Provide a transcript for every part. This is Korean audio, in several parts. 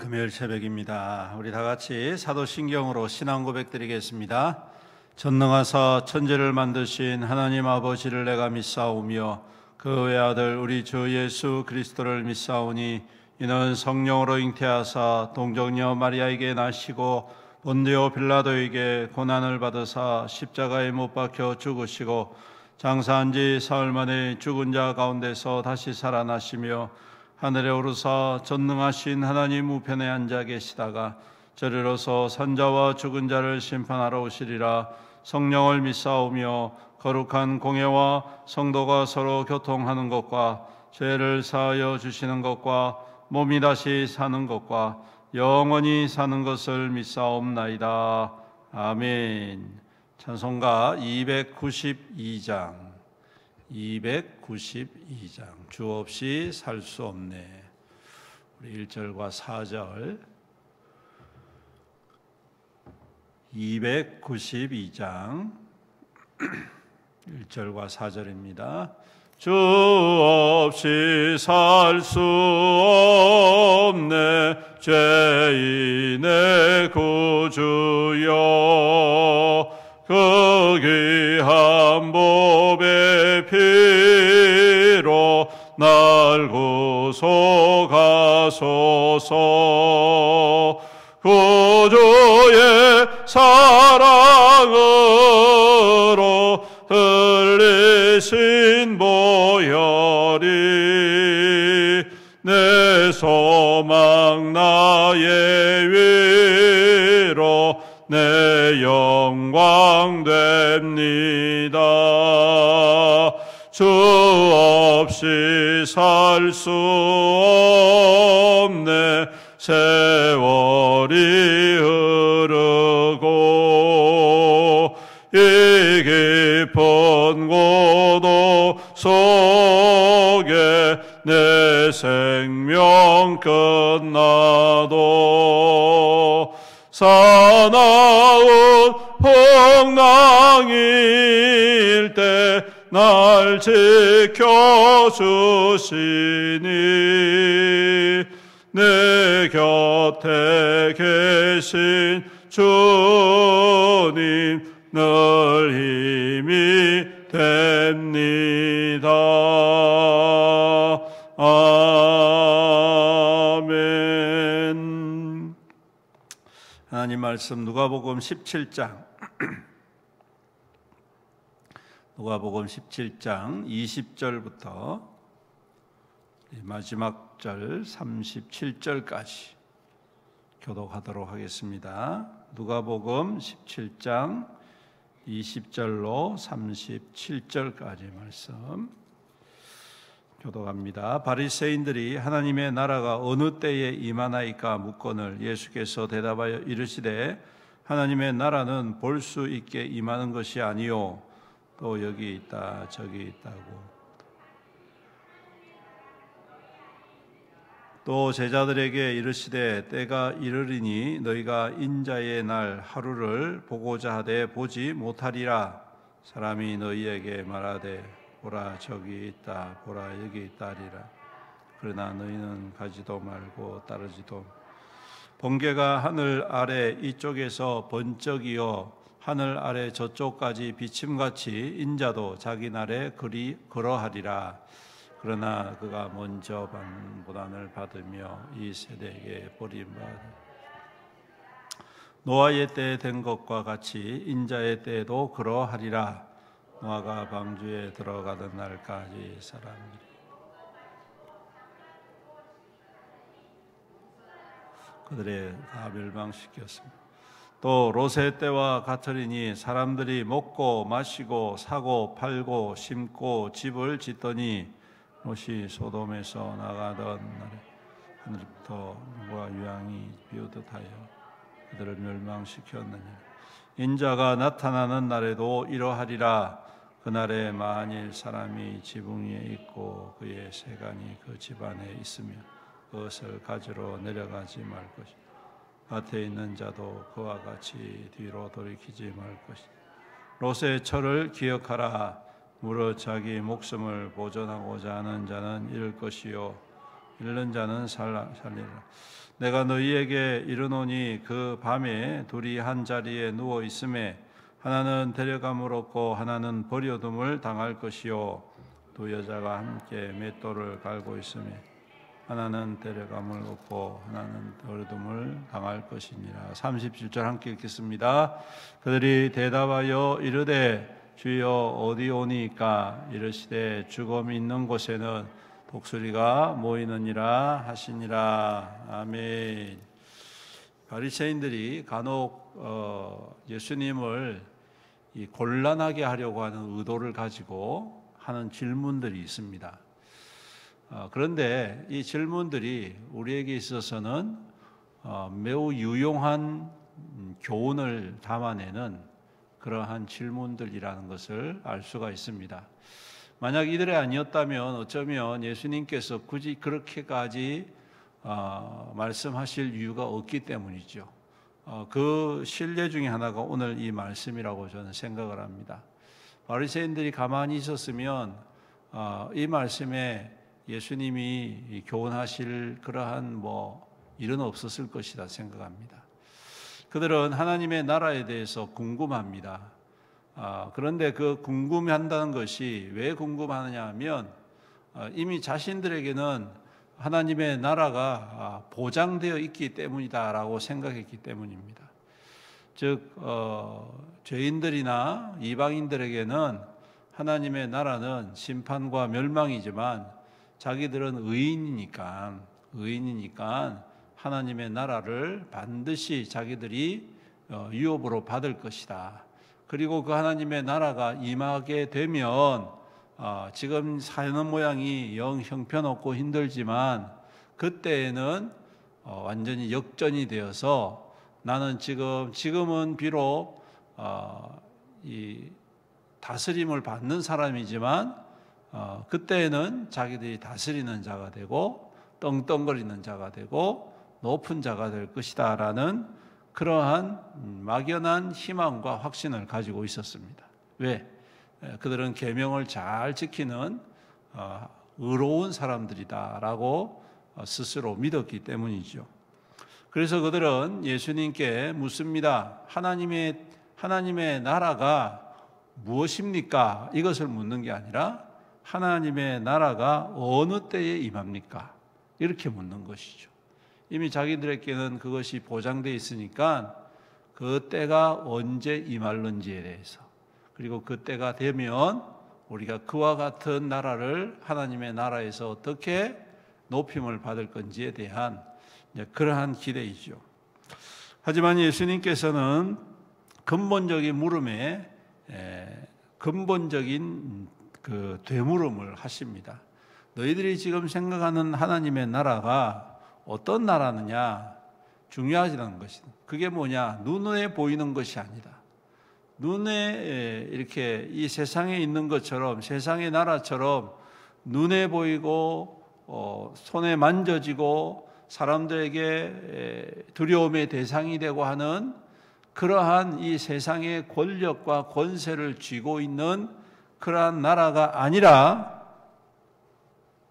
금요일 새벽입니다. 우리 다 같이 사도신경으로 신앙 고백 드리겠습니다. 전능하사 천지를 만드신 하나님 아버지를 내가 믿사오며 그 외아들 우리 주 예수 그리스도를 믿사오니 이는 성령으로 잉태하사 동정녀 마리아에게 나시고 본디오 빌라도에게 고난을 받으사 십자가에 못 박혀 죽으시고 장사한 지 사흘 만에 죽은 자 가운데서 다시 살아나시며 하늘에 오르사 전능하신 하나님 우편에 앉아 계시다가 저리로서 산자와 죽은 자를 심판하러 오시리라. 성령을 믿사오며 거룩한 공예와 성도가 서로 교통하는 것과 죄를 사하여 주시는 것과 몸이 다시 사는 것과 영원히 사는 것을 믿사옵나이다. 아멘. 찬송가 292장 주 없이 살 수 없네. 우리 1절과 4절 292장 1절과 4절입니다. 주 없이 살 수 없네 죄인의 구주여 그 귀한 보배 피로 날 구속하소서. 구주의 사랑으로 흘리신 보혈이 내 소망 나의 위로 내 영광 됩니다. 주 없이 살 수 없네 세월이 흐르고 이 깊은 고도 속에 내 생명 끝나도 사나운 풍랑일 때 날 지켜주시니 내 곁에 계신 주님 늘 힘이 됩니다. 아멘. 하나님 말씀 누가복음 17장 누가복음 17장 20절부터 마지막 절 37절까지 교독하도록 하겠습니다. 누가복음 17장 20절로 37절까지 말씀 교독합니다. 바리새인들이 하나님의 나라가 어느 때에 임하나이까 묻거늘 예수께서 대답하여 이르시되 하나님의 나라는 볼 수 있게 임하는 것이 아니요 또 여기 있다 저기 있다고. 또 제자들에게 이르시되 때가 이르리니 너희가 인자의 날 하루를 보고자 하되 보지 못하리라. 사람이 너희에게 말하되 보라 저기 있다 보라 여기 있다 하리라. 그러나 너희는 가지도 말고 따르지도. 번개가 하늘 아래 이쪽에서 번쩍이어 하늘 아래 저쪽까지 비침같이 인자도 자기 날에 그러하리라. 그러나 그가 먼저 보단을 받으며 이 세대에게 버림받으리라. 노아의 때에 된 것과 같이 인자의 때에도 그러하리라. 노아가 방주에 들어가던 날까지 사람들이 그들의 다 멸망시켰습니다. 또 롯의 때와 같으리니 사람들이 먹고 마시고 사고 팔고 심고 집을 짓더니 롯이 소돔에서 나가던 날에 하늘부터 물과 유황이 비오듯하여 그들을 멸망시켰느니라. 인자가 나타나는 날에도 이러하리라. 그날에 만일 사람이 지붕 위에 있고 그의 세간이 그 집안에 있으며 그것을 가지러 내려가지 말 것이다. 밭에 있는 자도 그와 같이 뒤로 돌이키지 말 것이다. 롯의 철을 기억하라. 무릇 자기 목숨을 보존하고자 하는 자는 잃을 것이요 잃는 자는 살리라. 내가 너희에게 이르노니 그 밤에 둘이 한 자리에 누워 있음에 하나는 데려감을 얻고 하나는 버려둠을 당할 것이요 두 여자가 함께 맷돌을 갈고 있음에 하나는 데려감을 얻고 하나는 버려둠을 당할 것이니라. 37절 함께 읽겠습니다. 그들이 대답하여 이르되 주여 어디 오니까? 이르시되 죽음이 있는 곳에는 독수리가 모이느니라 하시니라. 아멘. 바리새인들이 간혹 예수님을 곤란하게 하려고 하는 의도를 가지고 하는 질문들이 있습니다. 그런데 이 질문들이 우리에게 있어서는 매우 유용한 교훈을 담아내는 그러한 질문들이라는 것을 알 수가 있습니다. 만약 이들이 아니었다면 어쩌면 예수님께서 굳이 그렇게까지 말씀하실 이유가 없기 때문이죠. 그 신뢰 중에 하나가 오늘 이 말씀이라고 저는 생각을 합니다. 바리새인들이 가만히 있었으면 이 말씀에 예수님이 교훈하실 그러한 일은 없었을 것이다 생각합니다. 그들은 하나님의 나라에 대해서 궁금합니다. 그런데 그 궁금해한다는 것이 왜 궁금하느냐 하면 이미 자신들에게는 하나님의 나라가 보장되어 있기 때문이다라고 생각했기 때문입니다. 즉 죄인들이나 이방인들에게는 하나님의 나라는 심판과 멸망이지만 자기들은 의인이니까 하나님의 나라를 반드시 자기들이 유업으로 받을 것이다. 그리고 그 하나님의 나라가 임하게 되면 지금 사는 모양이 영 형편없고 힘들지만 그때에는 완전히 역전이 되어서 나는 지금은 비록 이 다스림을 받는 사람이지만 그때에는 자기들이 다스리는 자가 되고 떵떵거리는 자가 되고 높은 자가 될 것이다 라는 그러한 막연한 희망과 확신을 가지고 있었습니다. 왜? 그들은 계명을 잘 지키는 의로운 사람들이다라고 스스로 믿었기 때문이죠. 그래서 그들은 예수님께 묻습니다. 하나님의 나라가 무엇입니까? 이것을 묻는 게 아니라 하나님의 나라가 어느 때에 임합니까? 이렇게 묻는 것이죠. 이미 자기들에게는 그것이 보장되어 있으니까 그 때가 언제 임할는지에 대해서, 그리고 그 때가 되면 우리가 그와 같은 나라를 하나님의 나라에서 어떻게 높임을 받을 건지에 대한 그러한 기대이죠. 하지만 예수님께서는 근본적인 물음에 근본적인 그 되물음을 하십니다. 너희들이 지금 생각하는 하나님의 나라가 어떤 나라느냐? 중요하지는 것이다. 그게 뭐냐? 눈에 보이는 것이 아니다. 눈에 이렇게 이 세상에 있는 것처럼, 세상의 나라처럼 눈에 보이고 손에 만져지고 사람들에게 두려움의 대상이 되고 하는 그러한 이 세상의 권력과 권세를 쥐고 있는 그러한 나라가 아니라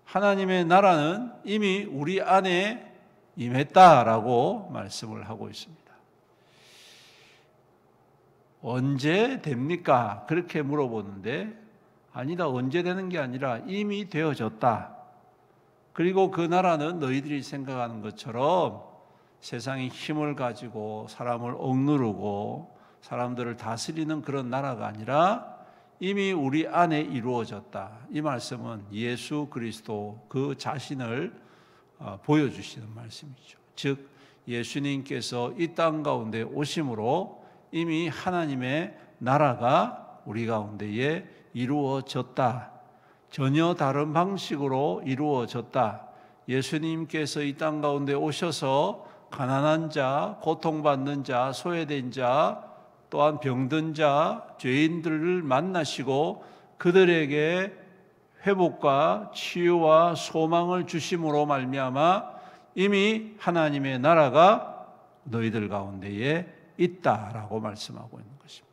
하나님의 나라는 이미 우리 안에 임했다라고 말씀을 하고 있습니다. 언제 됩니까? 그렇게 물어보는데 아니다, 언제 되는 게 아니라 이미 되어졌다. 그리고 그 나라는 너희들이 생각하는 것처럼 세상의 힘을 가지고 사람을 억누르고 사람들을 다스리는 그런 나라가 아니라 이미 우리 안에 이루어졌다. 이 말씀은 예수 그리스도 그 자신을 보여주시는 말씀이죠. 즉 예수님께서 이 땅 가운데 오심으로 이미 하나님의 나라가 우리 가운데에 이루어졌다. 전혀 다른 방식으로 이루어졌다. 예수님께서 이 땅 가운데 오셔서 가난한 자, 고통받는 자, 소외된 자, 또한 병든 자, 죄인들을 만나시고 그들에게 회복과 치유와 소망을 주심으로 말미암아 이미 하나님의 나라가 너희들 가운데에 있다라고 말씀하고 있는 것입니다.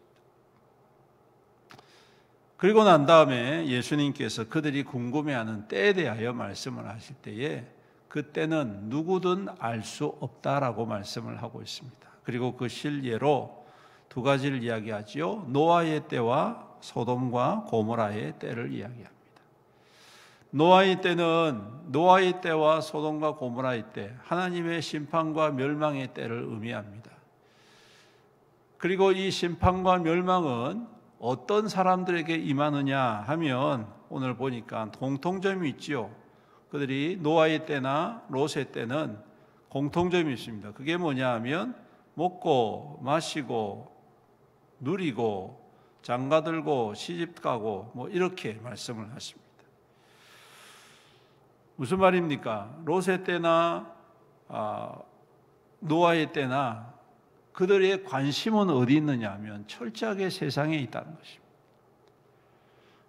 그리고 난 다음에 예수님께서 그들이 궁금해하는 때에 대하여 말씀을 하실 때에 그때는 누구든 알 수 없다라고 말씀을 하고 있습니다. 그리고 그 실예로 두 가지를 이야기하지요. 노아의 때와 소돔과 고모라의 때를 이야기합니다. 노아의 때와 소돔과 고모라의 때, 하나님의 심판과 멸망의 때를 의미합니다. 그리고 이 심판과 멸망은 어떤 사람들에게 임하느냐 하면 오늘 보니까 공통점이 있지요. 그들이 노아의 때나 롯의 때는 공통점이 있습니다. 그게 뭐냐 하면 먹고 마시고 누리고 장가들고 시집가고 뭐 이렇게 말씀을 하십니다. 무슨 말입니까? 롯의 때나 노아의 때나 그들의 관심은 어디 있느냐 하면 철저하게 세상에 있다는 것입니다.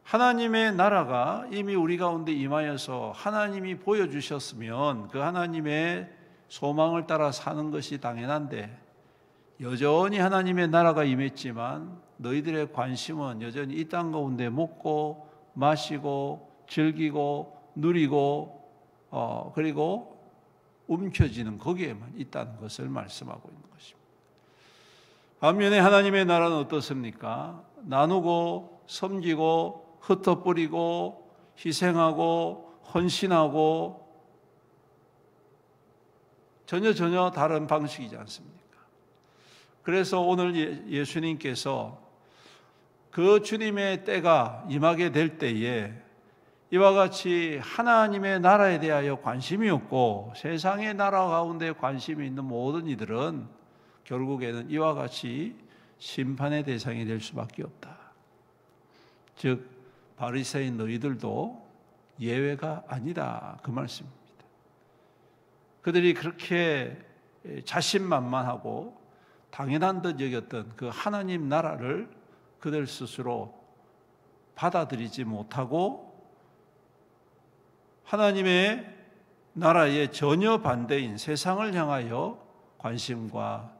하나님의 나라가 이미 우리 가운데 임하여서 하나님이 보여주셨으면 그 하나님의 소망을 따라 사는 것이 당연한데 여전히 하나님의 나라가 임했지만 너희들의 관심은 여전히 이 땅 가운데 먹고 마시고 즐기고 누리고 그리고 움켜쥐는 거기에만 있다는 것을 말씀하고 있는 것입니다. 반면에 하나님의 나라는 어떻습니까? 나누고 섬기고 흩어뿌리고 희생하고 헌신하고 전혀 다른 방식이지 않습니까? 그래서 오늘 예수님께서 그 주님의 때가 임하게 될 때에 이와 같이 하나님의 나라에 대하여 관심이 없고 세상의 나라 가운데 관심이 있는 모든 이들은 결국에는 이와 같이 심판의 대상이 될 수밖에 없다. 즉 바리새인 너희들도 예외가 아니다 그 말씀입니다. 그들이 그렇게 자신만만하고 당연한 듯 여겼던 그 하나님 나라를 그들 스스로 받아들이지 못하고 하나님의 나라에 전혀 반대인 세상을 향하여 관심과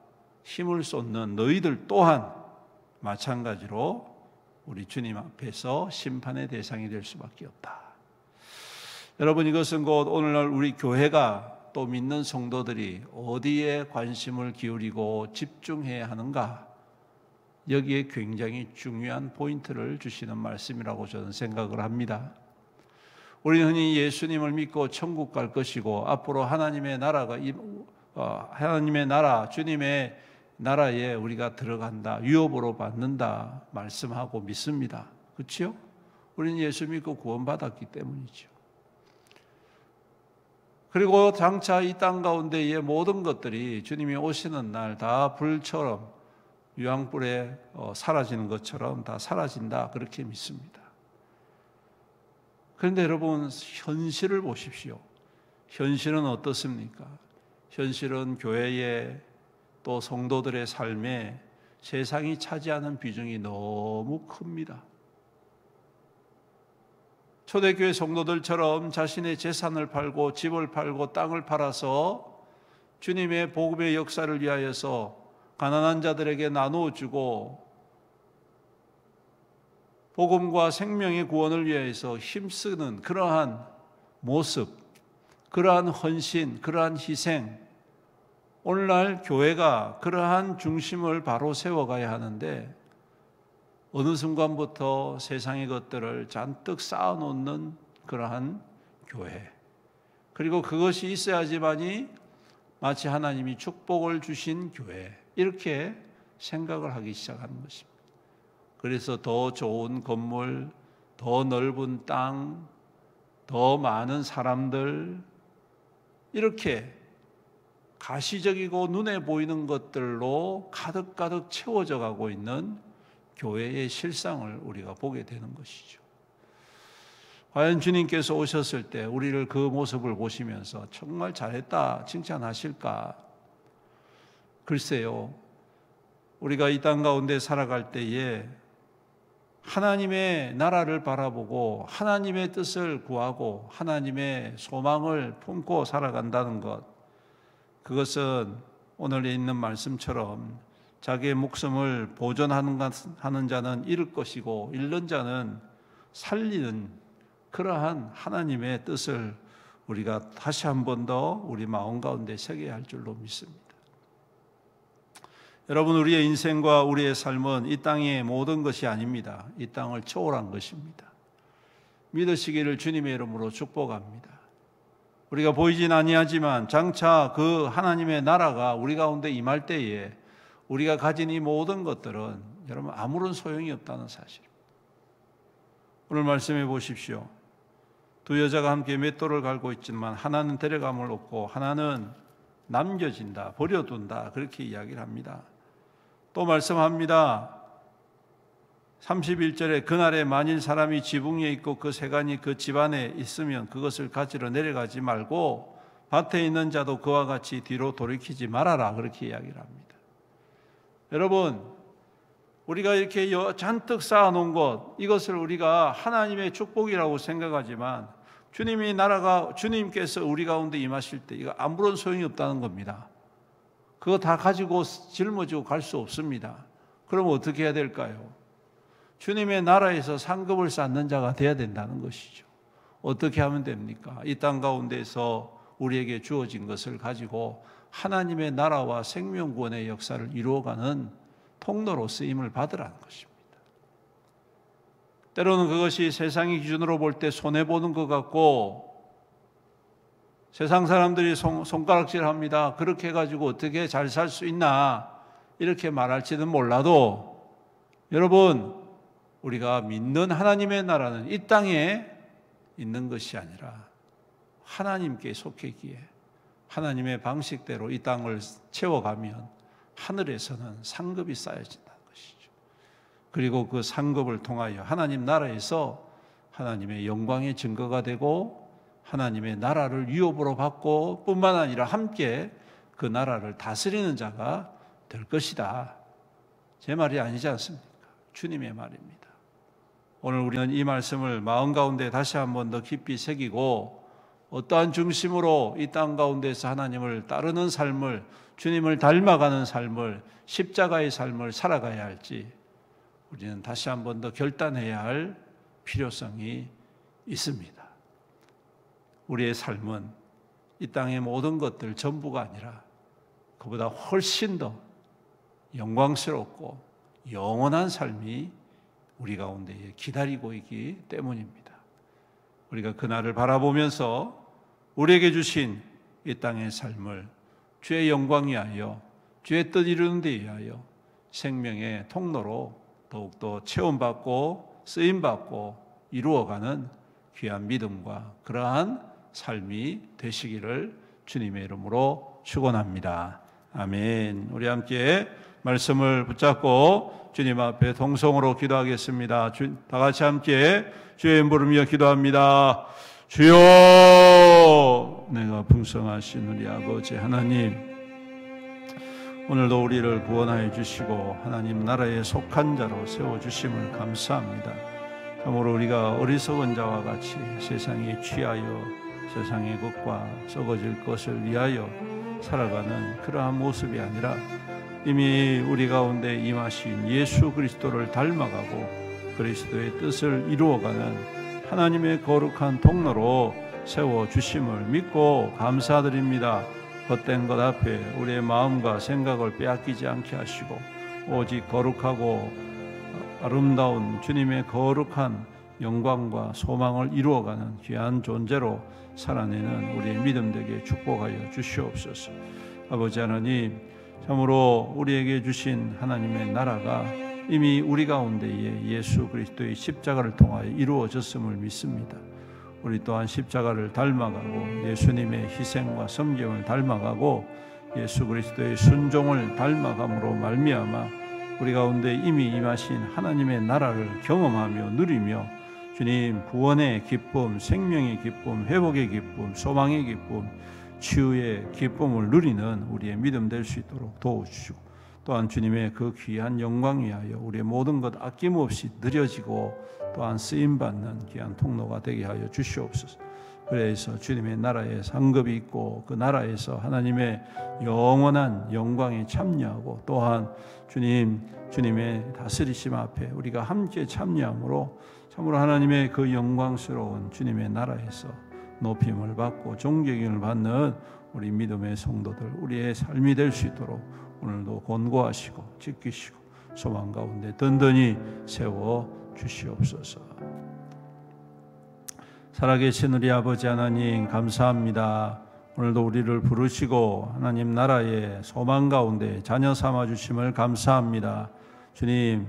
힘을 쏟는 너희들 또한 마찬가지로 우리 주님 앞에서 심판의 대상이 될 수밖에 없다. 여러분, 이것은 곧 오늘날 우리 교회가 또 믿는 성도들이 어디에 관심을 기울이고 집중해야 하는가, 여기에 굉장히 중요한 포인트를 주시는 말씀이라고 저는 생각을 합니다. 우리는 흔히 예수님을 믿고 천국 갈 것이고 앞으로 하나님의 나라가 하나님의 나라, 주님의 나라에 우리가 들어간다, 유업으로 받는다 말씀하고 믿습니다. 그렇죠? 우리는 예수 믿고 구원받았기 때문이죠. 그리고 장차 이 땅 가운데의 모든 것들이 주님이 오시는 날 다 불처럼 유황불에 사라지는 것처럼 다 사라진다 그렇게 믿습니다. 그런데 여러분, 현실을 보십시오. 현실은 어떻습니까? 현실은 교회에 또 성도들의 삶에 세상이 차지하는 비중이 너무 큽니다. 초대교회 성도들처럼 자신의 재산을 팔고 집을 팔고 땅을 팔아서 주님의 복음의 역사를 위하여서 가난한 자들에게 나누어 주고 복음과 생명의 구원을 위해서 힘쓰는 그러한 모습, 그러한 헌신, 그러한 희생, 오늘날 교회가 그러한 중심을 바로 세워가야 하는데 어느 순간부터 세상의 것들을 잔뜩 쌓아놓는 그러한 교회, 그리고 그것이 있어야지만이 마치 하나님이 축복을 주신 교회, 이렇게 생각을 하기 시작하는 것입니다. 그래서 더 좋은 건물, 더 넓은 땅, 더 많은 사람들, 이렇게 가시적이고 눈에 보이는 것들로 가득가득 채워져 가고 있는 교회의 실상을 우리가 보게 되는 것이죠. 과연 주님께서 오셨을 때 우리를 그 모습을 보시면서 정말 잘했다 칭찬하실까? 글쎄요, 우리가 이 땅 가운데 살아갈 때에 하나님의 나라를 바라보고 하나님의 뜻을 구하고 하나님의 소망을 품고 살아간다는 것, 그것은 오늘에 있는 말씀처럼 자기의 목숨을 보존하는 자는 잃을 것이고 잃는 자는 살리는 그러한 하나님의 뜻을 우리가 다시 한 번 더 우리 마음 가운데 새겨야 할 줄로 믿습니다. 여러분, 우리의 인생과 우리의 삶은 이 땅의 모든 것이 아닙니다. 이 땅을 초월한 것입니다. 믿으시기를 주님의 이름으로 축복합니다. 우리가 보이진 아니하지만 장차 그 하나님의 나라가 우리 가운데 임할 때에 우리가 가진 이 모든 것들은 여러분 아무런 소용이 없다는 사실. 오늘 말씀해 보십시오. 두 여자가 함께 맷돌을 갈고 있지만 하나는 데려감을 얻고 하나는 남겨진다, 버려둔다, 그렇게 이야기를 합니다. 또 말씀합니다. 31절에 그날에 만일 사람이 지붕 위에 있고 그 세간이 그 집안에 있으면 그것을 가지러 내려가지 말고 밭에 있는 자도 그와 같이 뒤로 돌이키지 말아라, 그렇게 이야기를 합니다. 여러분, 우리가 이렇게 잔뜩 쌓아놓은 것, 이것을 우리가 하나님의 축복이라고 생각하지만 주님이 나라가, 주님께서 우리 가운데 임하실 때 이거 아무런 소용이 없다는 겁니다. 그거 다 가지고 짊어지고 갈 수 없습니다. 그럼 어떻게 해야 될까요? 주님의 나라에서 상급을 쌓는 자가 되어야 된다는 것이죠. 어떻게 하면 됩니까? 이 땅 가운데서 우리에게 주어진 것을 가지고 하나님의 나라와 생명구원의 역사를 이루어가는 통로로 쓰임을 받으라는 것입니다. 때로는 그것이 세상의 기준으로 볼 때 손해보는 것 같고 세상 사람들이 손가락질합니다. 그렇게 해가지고 어떻게 잘 살 수 있나 이렇게 말할지는 몰라도 여러분, 우리가 믿는 하나님의 나라는 이 땅에 있는 것이 아니라 하나님께 속했기에 하나님의 방식대로 이 땅을 채워가면 하늘에서는 상급이 쌓여진다는 것이죠. 그리고 그 상급을 통하여 하나님 나라에서 하나님의 영광의 증거가 되고 하나님의 나라를 유업으로 받고 뿐만 아니라 함께 그 나라를 다스리는 자가 될 것이다. 제 말이 아니지 않습니까? 주님의 말입니다. 오늘 우리는 이 말씀을 마음 가운데 다시 한 번 더 깊이 새기고 어떠한 중심으로 이 땅 가운데서 하나님을 따르는 삶을, 주님을 닮아가는 삶을, 십자가의 삶을 살아가야 할지 우리는 다시 한 번 더 결단해야 할 필요성이 있습니다. 우리의 삶은 이 땅의 모든 것들 전부가 아니라 그보다 훨씬 더 영광스럽고 영원한 삶이 우리 가운데 기다리고 있기 때문입니다. 우리가 그날을 바라보면서 우리에게 주신 이 땅의 삶을 주의 영광 위하여, 주의 뜻 이루는 데 위하여 생명의 통로로 더욱더 체험받고 쓰임받고 이루어가는 귀한 믿음과 그러한 삶이 되시기를 주님의 이름으로 축원합니다. 아멘. 우리 함께 말씀을 붙잡고 주님 앞에 동성으로 기도하겠습니다. 다 같이 함께 주의 이름 부르며 기도합니다. 주여, 내가 풍성하신 우리 아버지 하나님, 오늘도 우리를 구원하여 주시고 하나님 나라에 속한 자로 세워주심을 감사합니다. 참으로 우리가 어리석은 자와 같이 세상에 취하여 세상의 것과 썩어질 것을 위하여 살아가는 그러한 모습이 아니라 이미 우리 가운데 임하신 예수 그리스도를 닮아가고 그리스도의 뜻을 이루어가는 하나님의 거룩한 통로로 세워주심을 믿고 감사드립니다. 헛된 것 앞에 우리의 마음과 생각을 빼앗기지 않게 하시고 오직 거룩하고 아름다운 주님의 거룩한 영광과 소망을 이루어가는 귀한 존재로 살아내는 우리의 믿음 되게 축복하여 주시옵소서. 아버지 하나님, 참으로 우리에게 주신 하나님의 나라가 이미 우리 가운데에 예수 그리스도의 십자가를 통하여 이루어졌음을 믿습니다. 우리 또한 십자가를 닮아가고 예수님의 희생과 섬김을 닮아가고 예수 그리스도의 순종을 닮아감으로 말미암아 우리 가운데 이미 임하신 하나님의 나라를 경험하며 누리며 주님 구원의 기쁨, 생명의 기쁨, 회복의 기쁨, 소망의 기쁨, 치유의 기쁨을 누리는 우리의 믿음 될 수 있도록 도와주시고 또한 주님의 그 귀한 영광 위하여 우리의 모든 것 아낌없이 느려지고 또한 쓰임받는 귀한 통로가 되게 하여 주시옵소서. 그래서 주님의 나라에 상급이 있고 그 나라에서 하나님의 영원한 영광에 참여하고 또한 주님의 다스리심 앞에 우리가 함께 참여함으로 참으로 하나님의 그 영광스러운 주님의 나라에서 높임을 받고 존경을 받는 우리 믿음의 성도들, 우리의 삶이 될 수 있도록 오늘도 권고하시고 지키시고 소망 가운데 든든히 세워 주시옵소서. 살아계신 우리 아버지 하나님 감사합니다. 오늘도 우리를 부르시고 하나님 나라의 소망 가운데 자녀 삼아 주심을 감사합니다. 주님,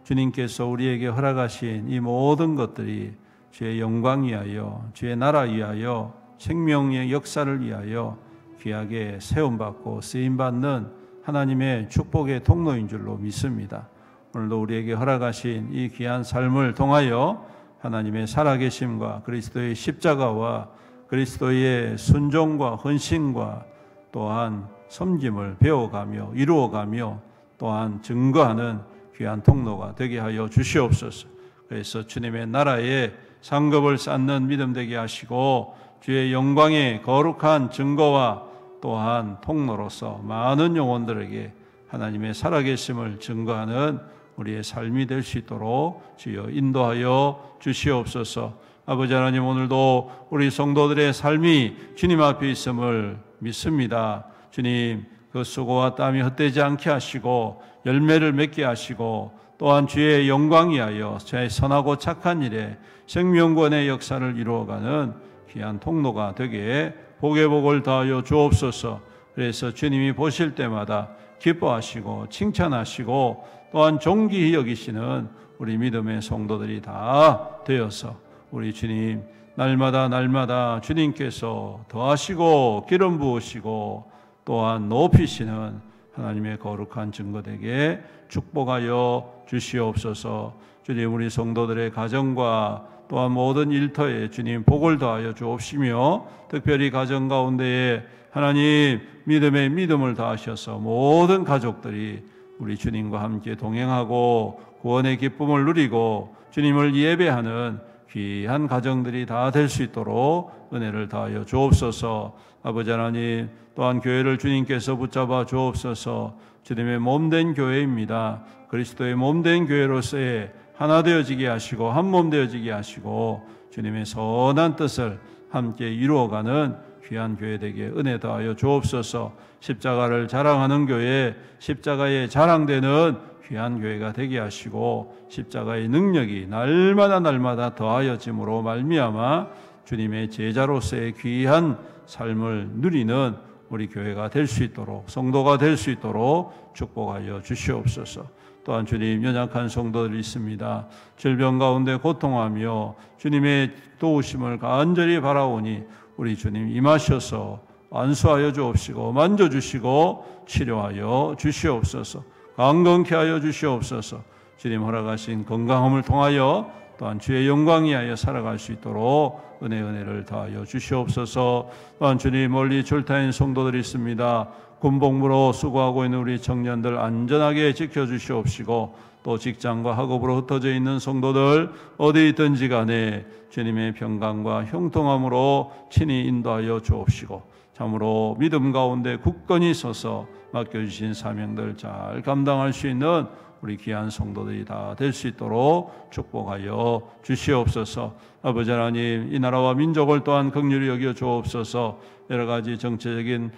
주님께서 우리에게 허락하신 이 모든 것들이 주의 영광 위하여, 주의 나라 위하여, 생명의 역사를 위하여 귀하게 세움받고 쓰임받는 하나님의 축복의 통로인 줄로 믿습니다. 오늘도 우리에게 허락하신 이 귀한 삶을 통하여 하나님의 살아계심과 그리스도의 십자가와 그리스도의 순종과 헌신과 또한 섬김을 배워가며 이루어가며 또한 증거하는 귀한 통로가 되게 하여 주시옵소서. 그래서 주님의 나라에 상급을 쌓는 믿음 되게 하시고 주의 영광의 거룩한 증거와 또한 통로로서 많은 영혼들에게 하나님의 살아계심을 증거하는 우리의 삶이 될 수 있도록 주여 인도하여 주시옵소서. 아버지 하나님, 오늘도 우리 성도들의 삶이 주님 앞에 있음을 믿습니다. 주님, 그 수고와 땀이 헛되지 않게 하시고 열매를 맺게 하시고 또한 주의 영광 위하여 제 선하고 착한 일에 생명권의 역사를 이루어가는 귀한 통로가 되게 복의 복을 더하여 주옵소서. 그래서 주님이 보실 때마다 기뻐하시고 칭찬하시고 또한 존귀히 여기시는 우리 믿음의 성도들이 다 되어서 우리 주님 날마다 주님께서 더하시고 기름 부으시고 또한 높이시는 하나님의 거룩한 증거되게 축복하여 주시옵소서. 주님, 우리 성도들의 가정과 또한 모든 일터에 주님 복을 더하여 주옵시며 특별히 가정 가운데에 하나님 믿음의 믿음을 다하셔서 모든 가족들이 우리 주님과 함께 동행하고 구원의 기쁨을 누리고 주님을 예배하는 귀한 가정들이 다 될 수 있도록 은혜를 다하여 주옵소서. 아버지 하나님, 또한 교회를 주님께서 붙잡아 주옵소서. 주님의 몸된 교회입니다. 그리스도의 몸된 교회로서의 하나 되어지게 하시고 한 몸 되어지게 하시고 주님의 선한 뜻을 함께 이루어가는 귀한 교회 되게 은혜 더하여 주옵소서. 십자가를 자랑하는 교회, 십자가에 자랑되는 귀한 교회가 되게 하시고 십자가의 능력이 날마다 더하여짐으로 말미암아 주님의 제자로서의 귀한 삶을 누리는 우리 교회가 될 수 있도록, 성도가 될 수 있도록 축복하여 주시옵소서. 또한 주님, 연약한 성도들이 있습니다. 질병 가운데 고통하며 주님의 도우심을 간절히 바라오니 우리 주님 임하셔서 안수하여 주옵시고 만져주시고 치료하여 주시옵소서. 강건케 하여 주시옵소서. 주님 허락하신 건강함을 통하여 또한 주의 영광 위하여 살아갈 수 있도록 은혜를 더하여 주시옵소서. 또한 주님, 멀리 출타인 성도들이 있습니다. 군복무로 수고하고 있는 우리 청년들 안전하게 지켜주시옵시고 또 직장과 학업으로 흩어져 있는 성도들 어디 있든지 간에 주님의 평강과 형통함으로 친히 인도하여 주옵시고 참으로 믿음 가운데 굳건히 서서 맡겨주신 사명들 잘 감당할 수 있는 우리 귀한 성도들이 다 될 수 있도록 축복하여 주시옵소서. 아버지 하나님, 이 나라와 민족을 또한 긍휼히 여겨 주옵소서. 여러 가지 정치적인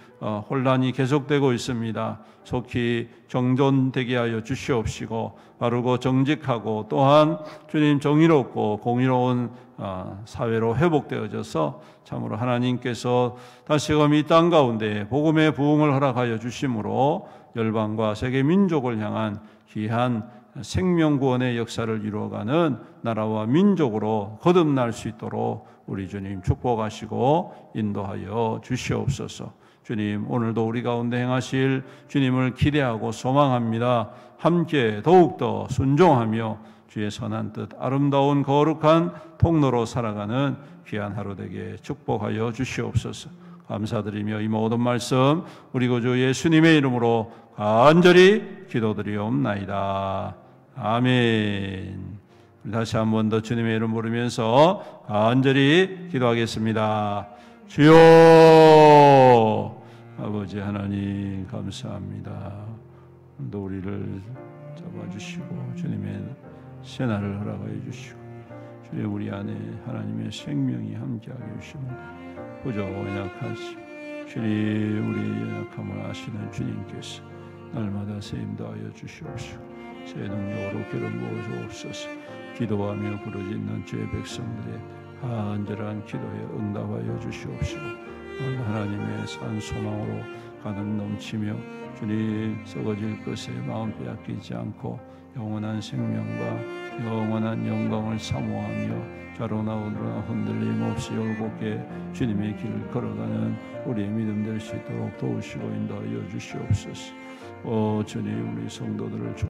혼란이 계속되고 있습니다. 속히 정존되게 하여 주시옵시고 바르고 정직하고 또한 주님 정의롭고 공의로운 사회로 회복되어져서 참으로 하나님께서 다시금 이 땅 가운데 복음의 부흥을 허락하여 주심으로 열방과 세계 민족을 향한 귀한 생명구원의 역사를 이루어가는 나라와 민족으로 거듭날 수 있도록 우리 주님 축복하시고 인도하여 주시옵소서. 주님, 오늘도 우리 가운데 행하실 주님을 기대하고 소망합니다. 함께 더욱더 순종하며 주의 선한 뜻, 아름다운 거룩한 통로로 살아가는 귀한 하루 되게 축복하여 주시옵소서. 감사드리며 이 모든 말씀 우리 구주 예수님의 이름으로 간절히 기도드리옵나이다. 아멘. 다시 한 번 더 주님의 이름 부르면서 간절히 기도하겠습니다. 주여, 아버지 하나님 감사합니다. 또 우리를 잡아주시고 주님의 새날을 허락하여 주시고 주님 우리 안에 하나님의 생명이 함께하게 주시는 보좌 연약하시 주님 우리의 연약함을 아시는 주님께서 날마다 새 힘도하여 주시옵시고 새 능력으로 기름 부어 주옵소서. 기도하며 부르짖는 주의 백성들의 간절한 기도에 응답하여 주시옵시고 오늘 하나님의 산 소망으로 가득 넘치며 주님 썩어질 것에 마음 빼앗기지 않고 영원한 생명과 영원한 영광을 사모하며 좌로나 우로나 흔들림 없이 올곧게 주님의 길을 걸어가는 우리의 믿음 될 수 있도록 도우시고 인도하여 주시옵소서. 오 주님 우리 성도들을